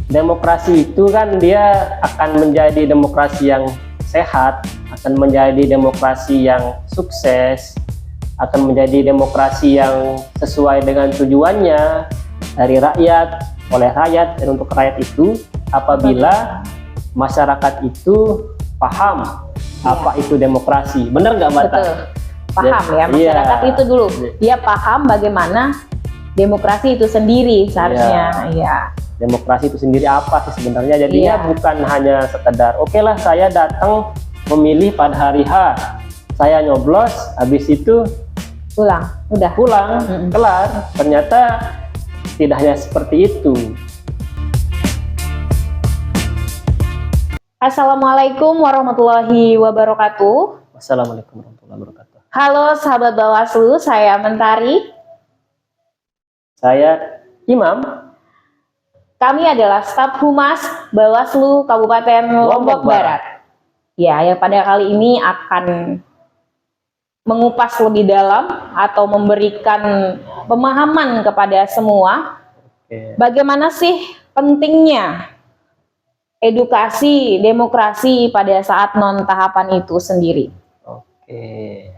demokrasi itu kan dia akan menjadi demokrasi yang sehat, akan menjadi demokrasi yang sukses, akan menjadi demokrasi yang sesuai dengan tujuannya dari rakyat, oleh rakyat, dan untuk rakyat itu apabila masyarakat itu paham apa itu demokrasi. Benar nggak Mbak? Betul. Paham ya masyarakat itu dulu. Dia paham bagaimana demokrasi itu sendiri seharusnya. Iya. Demokrasi itu sendiri apa sih sebenarnya? Jadinya bukan hanya sekedar oke lah saya datang memilih pada hari H, saya nyoblos, habis itu pulang, kelar. Ternyata tidak hanya seperti itu. Assalamualaikum warahmatullahi wabarakatuh. Wassalamualaikum warahmatullahi wabarakatuh. Halo sahabat Bawaslu, saya Mentari. Saya Imam. Kami adalah staf humas Bawaslu Kabupaten Lombok Barat. Ya, yang pada kali ini akan mengupas lebih dalam atau memberikan pemahaman kepada semua bagaimana sih pentingnya edukasi demokrasi pada saat non tahapan itu sendiri. Oke.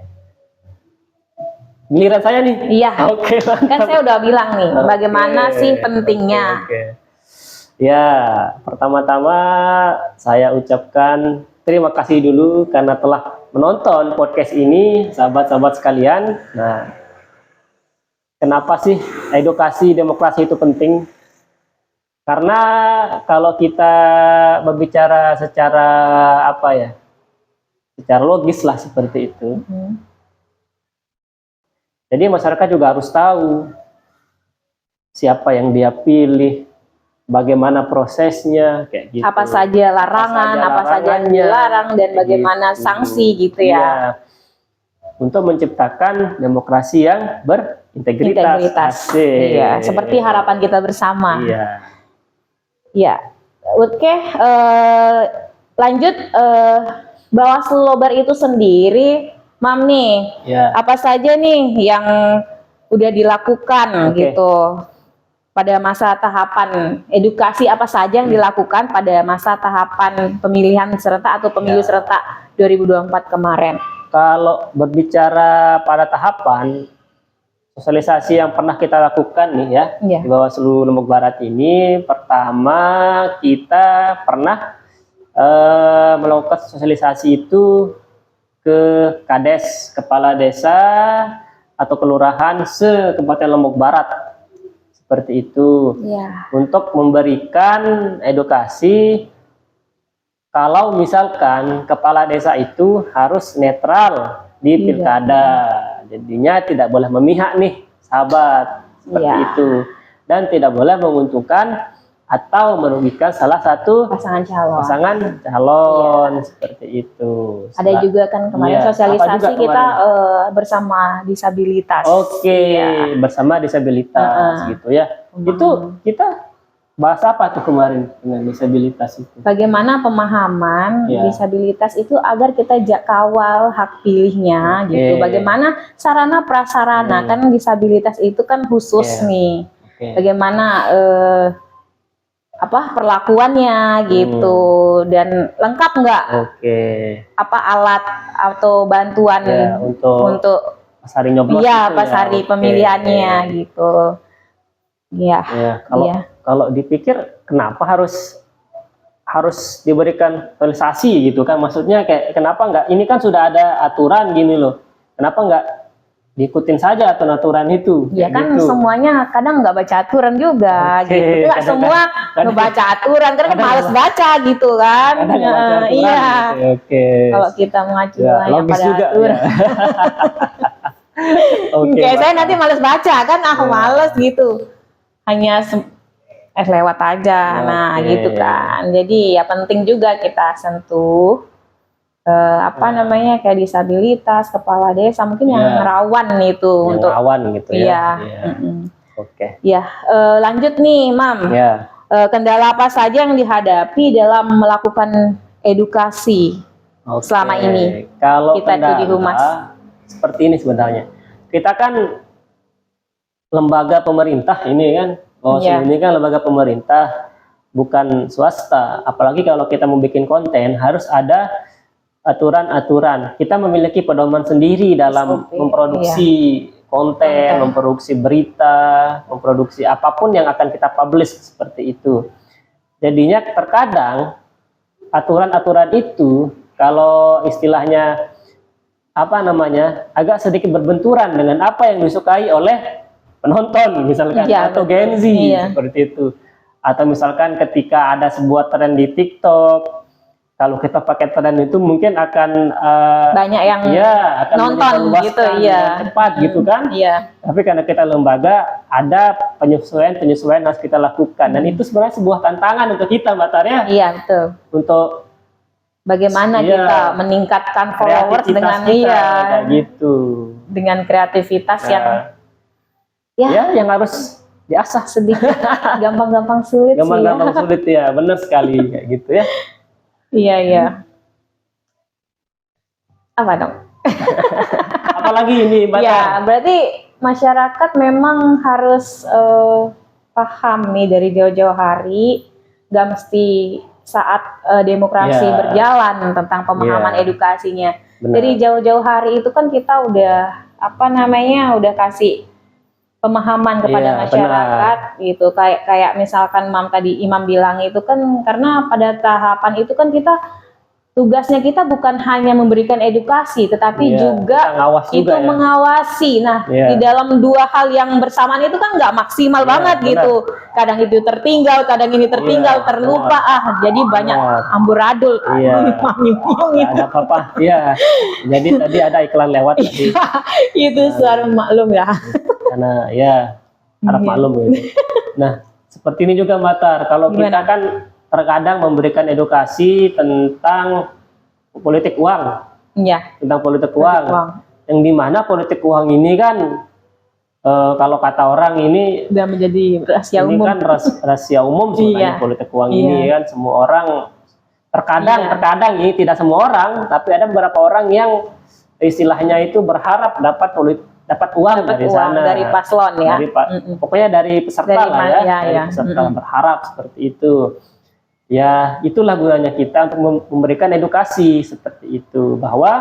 Giliran saya nih. Iya. Oke. Kan saya udah bilang nih, bagaimana sih pentingnya. Ya, pertama-tama saya ucapkan terima kasih dulu karena telah menonton podcast ini, sahabat-sahabat sekalian. Nah, kenapa sih edukasi demokrasi itu penting? Karena kalau kita berbicara secara secara logis lah seperti itu. Jadi masyarakat juga harus tahu siapa yang dia pilih, bagaimana prosesnya, kayak gitu. Apa saja larangan, apa saja yang dilarang, dan bagaimana sanksi gitu ya. Untuk menciptakan demokrasi yang berintegritas. Iya, seperti harapan kita bersama. Iya. Ya, oke. Lanjut, Bawaslu Lobar itu sendiri, Mam nih, apa saja nih yang udah dilakukan gitu pada masa tahapan edukasi, apa saja yang dilakukan pada masa tahapan pemilihan serta atau pemilu serta 2024 kemarin? Kalau berbicara pada tahapan sosialisasi yang pernah kita lakukan nih di Bawaslu Lombok Barat ini, pertama kita pernah melakukan sosialisasi itu ke Kades, kepala desa atau kelurahan se-Kabupaten Lombok Barat. Seperti itu, untuk memberikan edukasi kalau misalkan kepala desa itu harus netral di pilkada, jadinya tidak boleh memihak nih sahabat, seperti itu, dan tidak boleh menguntungkan atau merugikan salah satu pasangan calon, seperti itu. Ada juga kan kemarin sosialisasi kita bersama disabilitas. Bersama disabilitas gitu ya. Itu kita bahas apa tuh kemarin dengan disabilitas itu? Bagaimana pemahaman disabilitas itu agar kita kawal hak pilihnya gitu. Bagaimana sarana prasarana, kan disabilitas itu kan khusus nih. Bagaimana perlakuannya gitu, dan lengkap nggak alat atau bantuan untuk pas hari nyoblos pas hari pemilihannya gitu. Kalau dipikir kenapa harus diberikan sosialisasi gitu kan, maksudnya kayak kenapa nggak, ini kan sudah ada aturan gini loh, kenapa nggak diikutin saja aturan itu? Ya kan gitu. Semuanya kadang nggak baca aturan juga gitu. Nggak semua ngebaca aturan, karena males baca gitu kan. Kalau kita mengacu pada juga, aturan. Kayak saya nanti males baca kan, males gitu. Hanya lewat aja. Gitu kan. Jadi ya penting juga kita sentuh kayak disabilitas, kepala desa mungkin yang rawan itu, yang untuk rawan gitu lanjut nih Mam, kendala apa saja yang dihadapi dalam melakukan edukasi selama ini? Kalau kita di humas seperti ini sebenarnya, kita kan lembaga pemerintah ini kan, Bawaslu ini kan lembaga pemerintah, bukan swasta. Apalagi kalau kita mau bikin konten harus ada aturan-aturan. Kita memiliki pedoman sendiri dalam memproduksi konten, memproduksi berita, memproduksi apapun yang akan kita publish seperti itu. Jadinya terkadang aturan-aturan itu kalau istilahnya agak sedikit berbenturan dengan apa yang disukai oleh penonton misalkan atau Gen Z seperti itu. Atau misalkan ketika ada sebuah tren di TikTok, kalau kita pakai tren itu mungkin akan banyak yang akan nonton gitu cepat gitu kan. Tapi karena kita lembaga ada penyesuaian harus kita lakukan dan itu sebenarnya sebuah tantangan untuk kita Mbak Tar ya. Iya betul. Untuk bagaimana kita meningkatkan followers dengan kayak gitu. Dengan kreativitas yang yang harus diasah sedikit gampang-gampang sulit sulit ya, benar sekali kayak gitu ya. Iya. Apa dong? Apalagi ini Mbak? Ya, berarti masyarakat memang harus paham nih dari jauh-jauh hari, gak mesti saat demokrasi berjalan tentang pemahaman edukasinya. Benar. Dari jauh-jauh hari itu kan kita udah udah kasih pemahaman kepada masyarakat gitu, kayak misalkan Imam bilang itu kan karena pada tahapan itu kan tugasnya kita bukan hanya memberikan edukasi tetapi juga mengawasi. Nah di dalam dua hal yang bersamaan itu kan nggak maksimal banget gitu, kadang itu tertinggal, kadang ini tertinggal, terlupa jadi banyak amburadul ada apa-apa jadi tadi ada iklan lewat tadi itu suara maklum ya. Karena harap maklum gitu. Nah, seperti ini juga Mbak Tar, kalau kita kan terkadang memberikan edukasi tentang politik uang. Tentang politik uang. Yang dimana politik uang ini kan kalau kata orang ini sudah menjadi rahasia umum. Ini kan rahasia umum sebenarnya politik uang ini kan semua orang terkadang ini tidak semua orang, tapi ada beberapa orang yang istilahnya itu berharap dapat uang dari sana, dari paslon pokoknya dari peserta peserta berharap seperti itu. Ya, itulah gunanya kita untuk memberikan edukasi seperti itu bahwa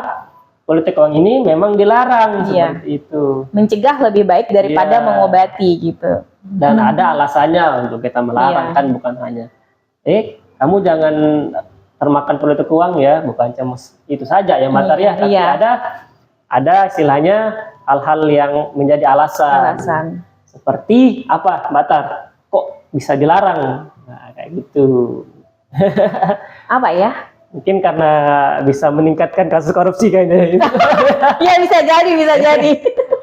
politik uang ini memang dilarang seperti itu. Mencegah lebih baik daripada mengobati gitu. Dan ada alasannya untuk kita melarang kan bukan hanya kamu jangan termakan politik uang ya, bukan cuma itu saja ya Mbak Tar ya, tapi ada istilahnya hal-hal yang menjadi alasan. Seperti apa Mbak Tar? Kok bisa dilarang? Nah, kayak gitu. Apa ya? Mungkin karena bisa meningkatkan kasus korupsi kayaknya. Ya bisa jadi.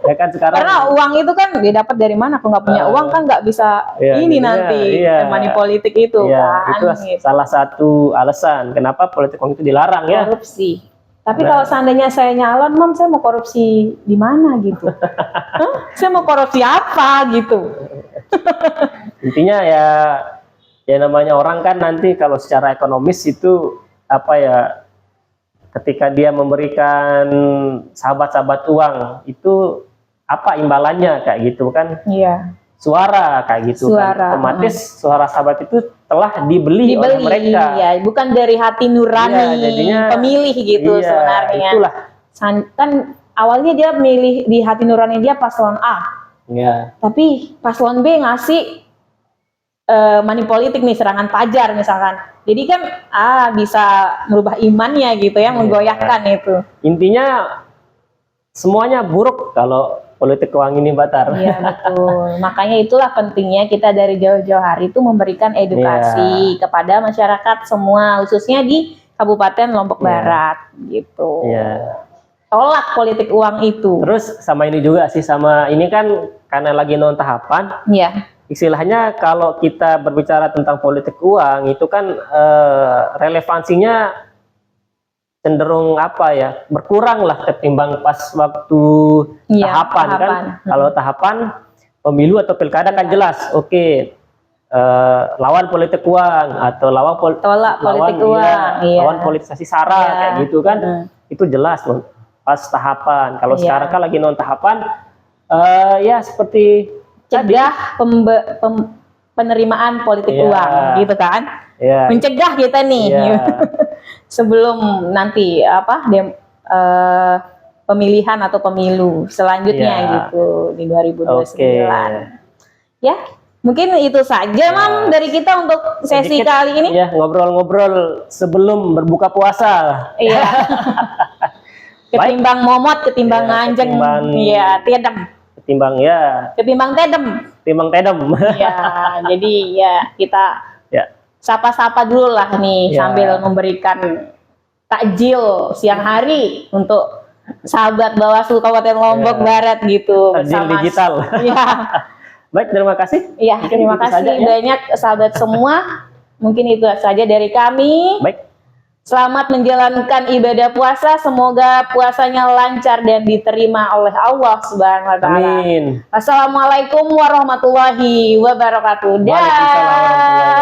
Ya kan sekarang. Karena uang itu kan didapat dari mana? Kalau nggak punya uang kan nggak bisa nanti money politik itu kan. Itu salah satu alasan kenapa politik uang itu dilarang ya. Korupsi. Tapi kalau seandainya saya nyalon, Mam, saya mau korupsi di mana gitu? Saya mau korupsi apa gitu? Intinya ya namanya orang kan nanti kalau secara ekonomis itu ketika dia memberikan sahabat-sahabat uang itu apa imbalannya kayak gitu kan? Suara kayak gitu kan. Otomatis suara sahabat itu telah dibeli oleh mereka. Bukan dari hati nurani pemilih gitu sebenarnya. Itulah. Kan awalnya dia milih di hati nurani dia paslon A. Tapi paslon B ngasih money politik nih, serangan fajar misalkan. Jadi kan bisa merubah imannya gitu ya, menggoyahkan itu. Intinya semuanya buruk kalau politik uang ini Mbak Tar. Iya betul. Makanya itulah pentingnya kita dari jauh-jauh hari itu memberikan edukasi kepada masyarakat semua, khususnya di Kabupaten Lombok Barat gitu. Tolak politik uang itu. Terus sama ini juga sih, sama ini kan karena lagi non tahapan. Istilahnya kalau kita berbicara tentang politik uang itu kan relevansinya cenderung berkurang lah ketimbang pas waktu tahapan kan. Kalau tahapan pemilu atau pilkada kan jelas, lawan politik uang atau lawan politisasi sara kayak gitu kan, itu jelas loh pas tahapan. Kalau sekarang kan lagi non tahapan, seperti cegah penerimaan politik Iya. uang, gitu kan? Iya. Mencegah kita nih Iya. sebelum nanti pemilihan atau pemilu selanjutnya Iya. gitu di 2029. Oke. Ya, mungkin itu saja Mam dari kita untuk sesi Sedikit, kali ini. ya, ngobrol-ngobrol sebelum berbuka puasa. Iya. Ketimbang momot, ketimbang Iya, nganjeng, ketimbang- iya, tiadem. Ketimbang Ketimbang tedem. timbang tedem. Ya, jadi ya kita Ya. sapa-sapa dulu lah nih Ya. sambil memberikan takjil siang hari untuk sahabat Bawaslu Kabupaten Lombok Ya. Barat gitu. Takjil digital. Iya. Baik, terima kasih. Iya, Mungkin terima itu kasih saja, ya. banyak sahabat semua. Mungkin itu saja dari kami. Baik. Selamat menjalankan ibadah puasa. Semoga puasanya lancar dan diterima oleh Allah Subhanahu wa taala. Amin. Assalamualaikum warahmatullahi wabarakatuh. Waalaikumsalam warahmatullahi wabarakatuh.